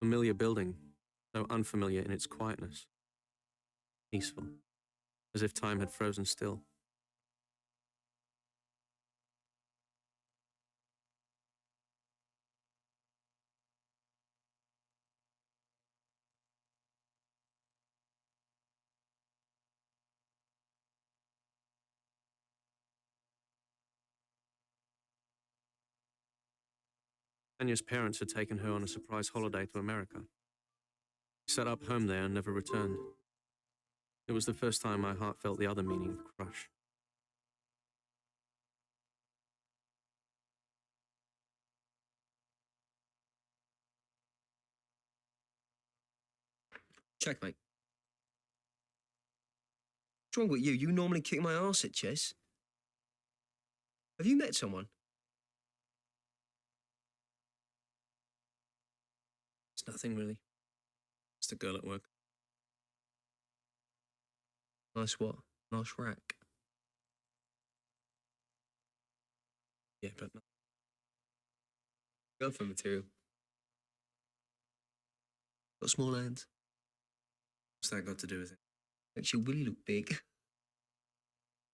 [SPEAKER 1] Familiar building, though unfamiliar in its quietness. Peaceful, as if time had frozen still. Tanya's parents had taken her on a surprise holiday to America. She set up home there and never returned. It was the first time my heart felt the other meaning of crush.
[SPEAKER 5] Checkmate. What's wrong with you? You normally kick my arse at chess. Have you met someone?
[SPEAKER 1] It's nothing really. Just a girl at work.
[SPEAKER 5] Nice what? Nice rack.
[SPEAKER 1] Yeah, but no.
[SPEAKER 5] Girlfriend material. Got small hands.
[SPEAKER 1] What's that got to do with it?
[SPEAKER 5] Makes your willy look big.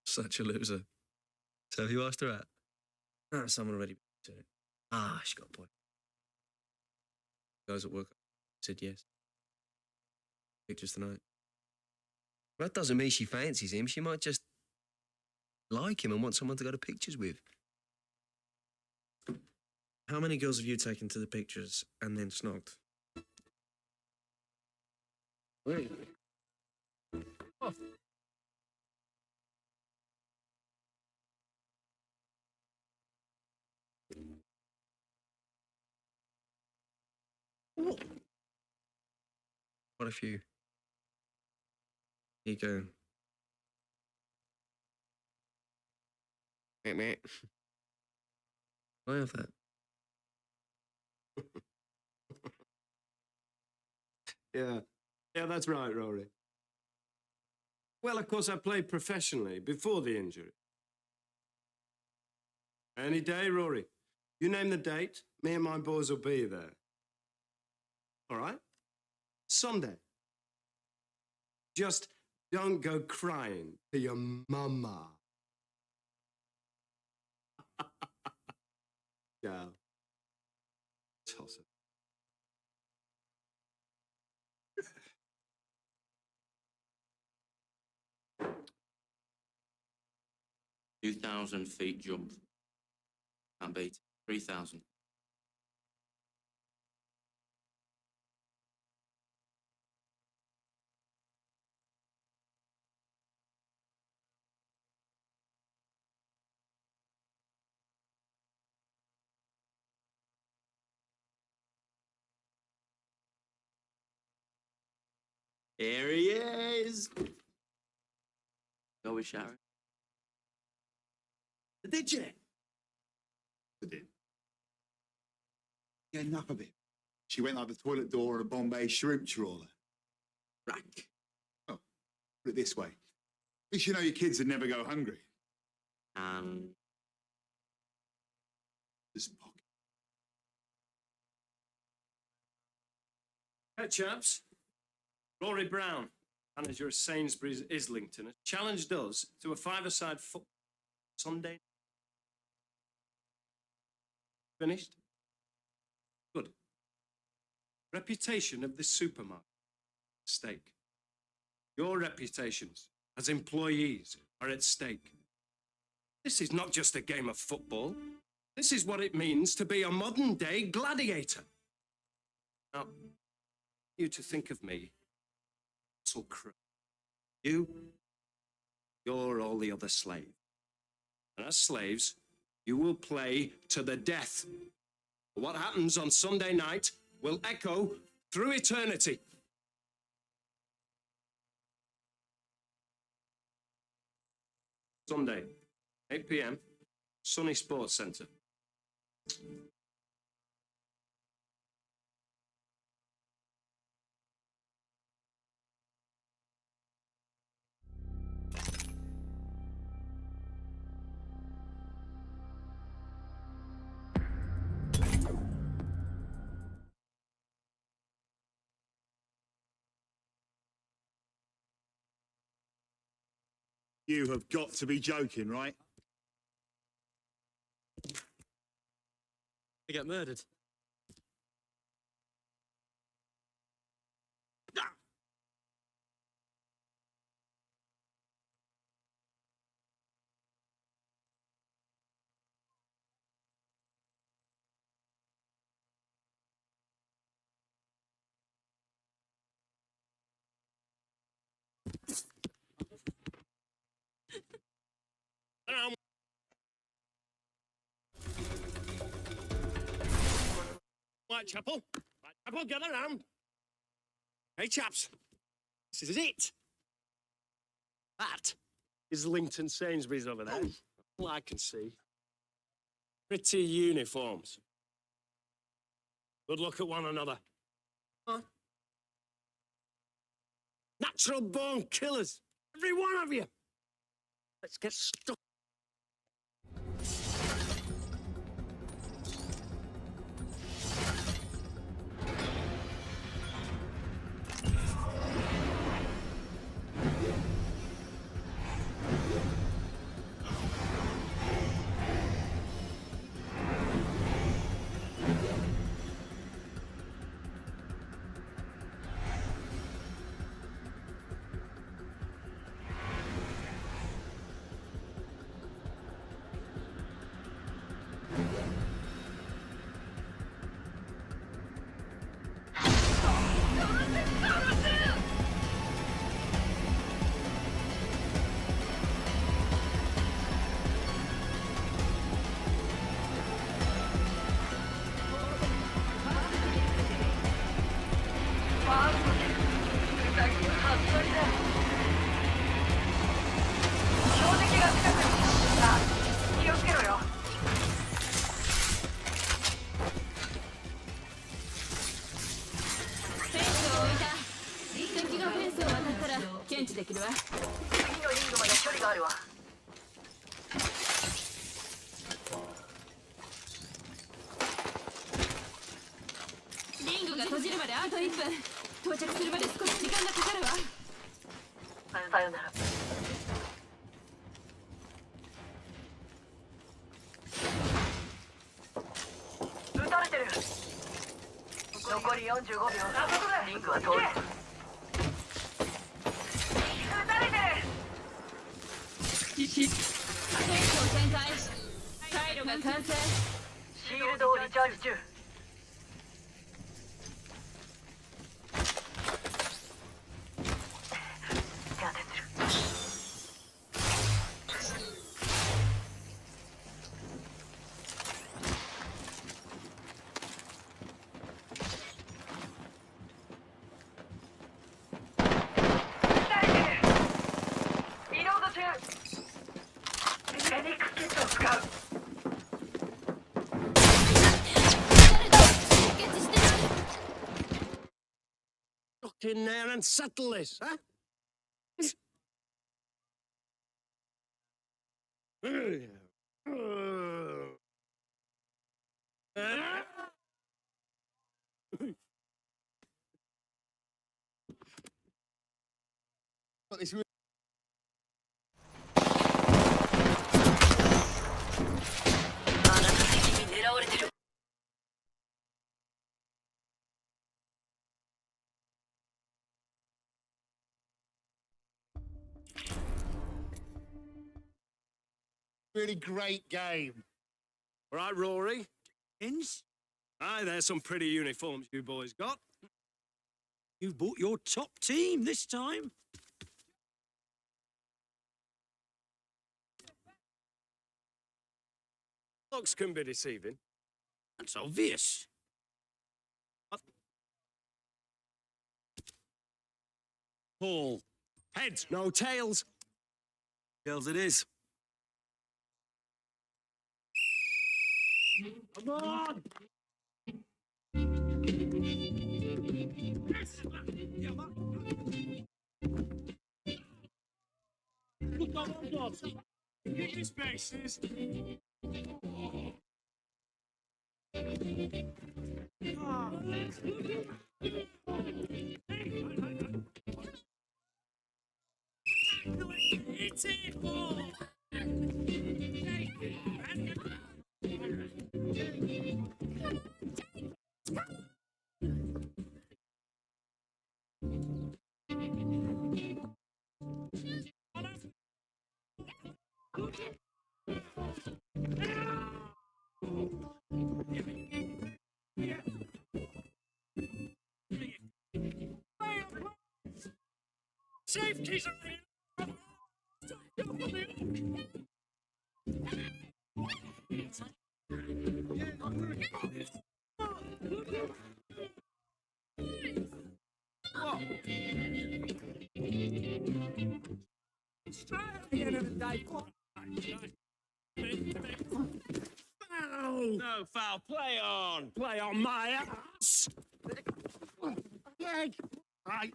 [SPEAKER 1] Such a loser.
[SPEAKER 5] So have you asked her out?
[SPEAKER 1] Ah, someone already to it.
[SPEAKER 5] Ah, she got a point.
[SPEAKER 1] Guys at work said yes. Pictures tonight.
[SPEAKER 5] That doesn't mean she fancies him. She might just like him and want someone to go to pictures with.
[SPEAKER 1] How many girls have you taken to the pictures and then snogged?
[SPEAKER 5] Wait.
[SPEAKER 1] Oh.
[SPEAKER 5] Quite a few.
[SPEAKER 1] Here you go.
[SPEAKER 5] Meh. I have that.
[SPEAKER 6] Yeah, that's right, Rory. Well, of course, I played professionally before the injury. Any day, Rory. You name the date, me and my boys will be there. All right? Sunday. Just don't go crying to your mama. Yeah. Toss it.
[SPEAKER 10] 2,000 feet jump. Can't beat. 3,000. Here he is. Go with Sharon. Did you?
[SPEAKER 7] I did. Yeah, enough of it. She went out the toilet door on a Bombay shrimp trawler.
[SPEAKER 10] Rack.
[SPEAKER 7] Oh, put it this way. At least you know your kids would never go hungry.
[SPEAKER 10] And
[SPEAKER 7] This pocket.
[SPEAKER 6] Hey, chaps. Rory Brown, manager of Sainsbury's Islington, has challenged us to a five-a-side football Sunday. Finished? Good. Reputation of this supermarket at stake. Your reputations as employees are at stake. This is not just a game of football. This is what it means to be a modern-day gladiator. Now, you to think of me, Russell Crowe. You're all the other slaves. And as slaves, you will play to the death. What happens on Sunday night will echo through eternity. Sunday, 8 p.m., Sunny Sports Centre.
[SPEAKER 7] You have got to be joking, right?
[SPEAKER 1] I get murdered.
[SPEAKER 6] Whitechapel, get around. Hey, chaps, this is it. That is Lincoln Sainsbury's over there. All I can see. Pretty uniforms. Good look at one another. Huh? Natural born killers, every one of you. Let's get stuck. Get in there and settle this, huh?
[SPEAKER 7] Really great game.
[SPEAKER 6] All right, Rory. Ins? Aye, there's some pretty uniforms you boys got.
[SPEAKER 10] You've bought your top team this time.
[SPEAKER 6] Looks can be deceiving.
[SPEAKER 10] That's obvious.
[SPEAKER 6] Paul. Heads, no tails.
[SPEAKER 10] Tails it is.
[SPEAKER 6] Come on! Look on, get your spaces. It's it! Safety's
[SPEAKER 10] No foul. Play on. Play on my ass.
[SPEAKER 7] Right.
[SPEAKER 10] All right.
[SPEAKER 7] Right.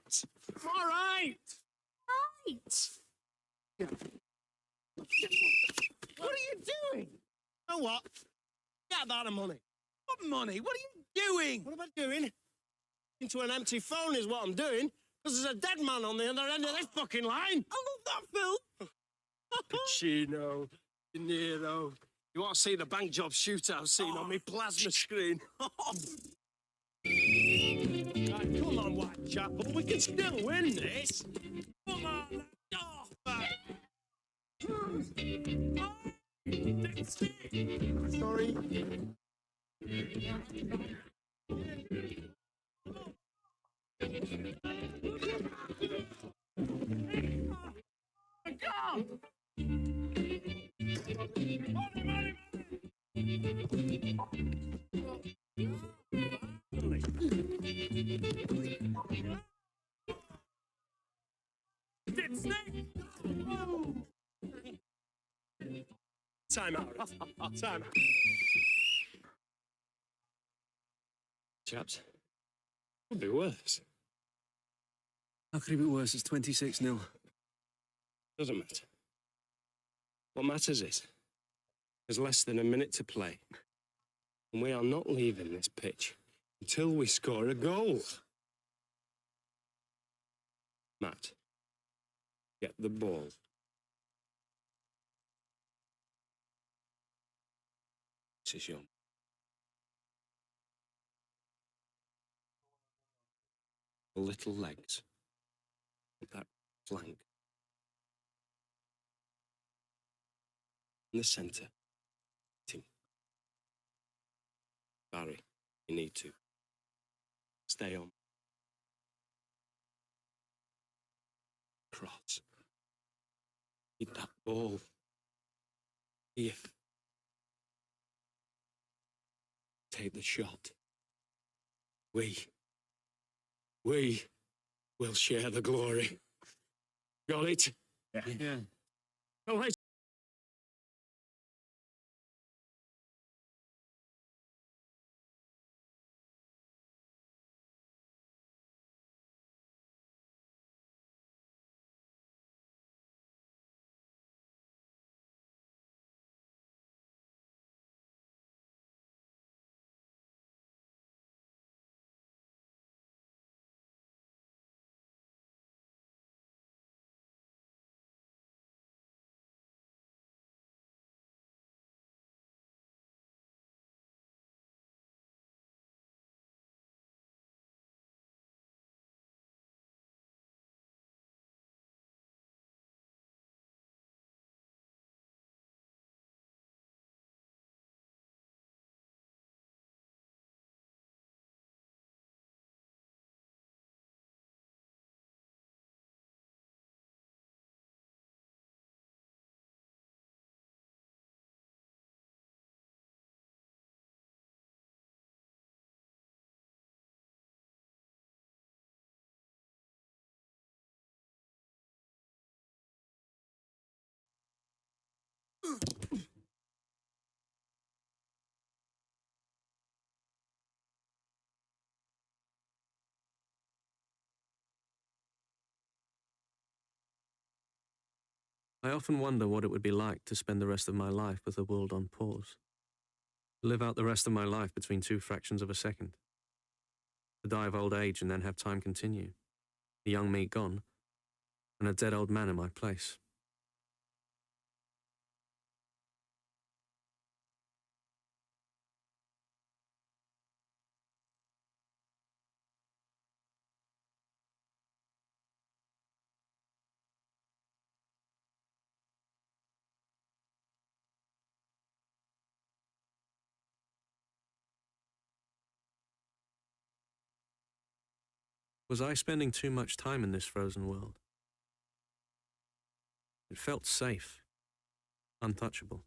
[SPEAKER 10] What are you doing? You know what? Get that money. What money? What are you doing? What am I doing? Into an empty phone is what I'm doing. Because there's a dead man on the other end of this fucking line. I love that film. Pacino, De Niro. You want to see the bank job shootout scene on my plasma screen? Right, come on, Whitechapel. We can still win this. Come on. Oh, that's it. Sorry. Time out. Time out.
[SPEAKER 6] Chaps, could be worse.
[SPEAKER 1] How could it be worse? It's 26-0.
[SPEAKER 6] Doesn't matter. What matters is there's less than a minute to play. And we are not leaving this pitch until we score a goal. Matt, get the ball. This is your... The little legs. That flank. In the centre. Tim. Barry, you need to. Stay on. Cross. Need that ball. Here. Take the shot. We will share the glory. Got it?
[SPEAKER 1] Yeah.
[SPEAKER 6] All right.
[SPEAKER 1] I often wonder what it would be like to spend the rest of my life with the world on pause. To live out the rest of my life between two fractions of a second. To die of old age and then have time continue. The young me gone, and a dead old man in my place. Was I spending too much time in this frozen world? It felt safe, untouchable.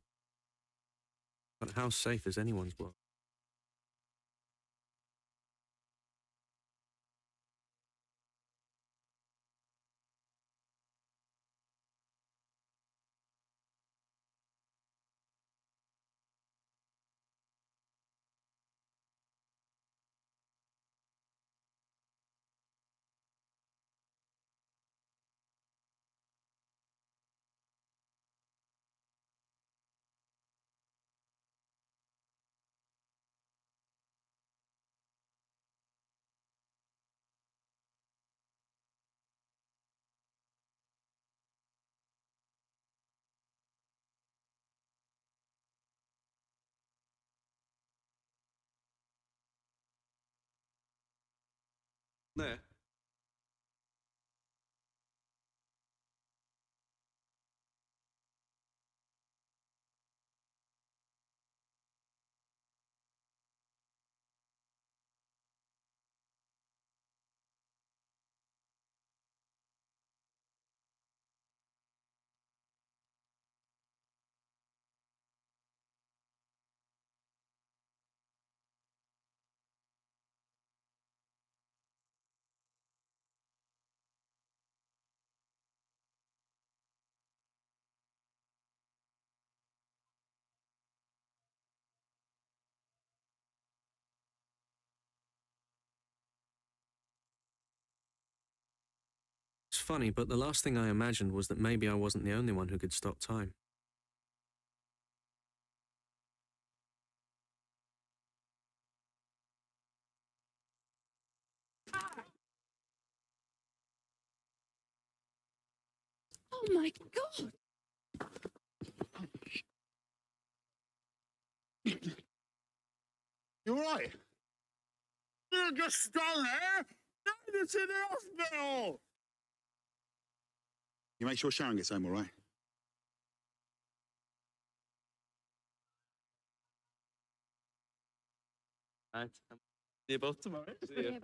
[SPEAKER 1] But how safe is anyone's world?
[SPEAKER 5] There.
[SPEAKER 1] It's funny, but the last thing I imagined was that maybe I wasn't the only one who could stop time.
[SPEAKER 4] Oh my god!
[SPEAKER 7] You all right? You're just strong there. It's in the hospital. You make sure Sharon gets home all right.
[SPEAKER 11] Right. See you both tomorrow.
[SPEAKER 4] See you.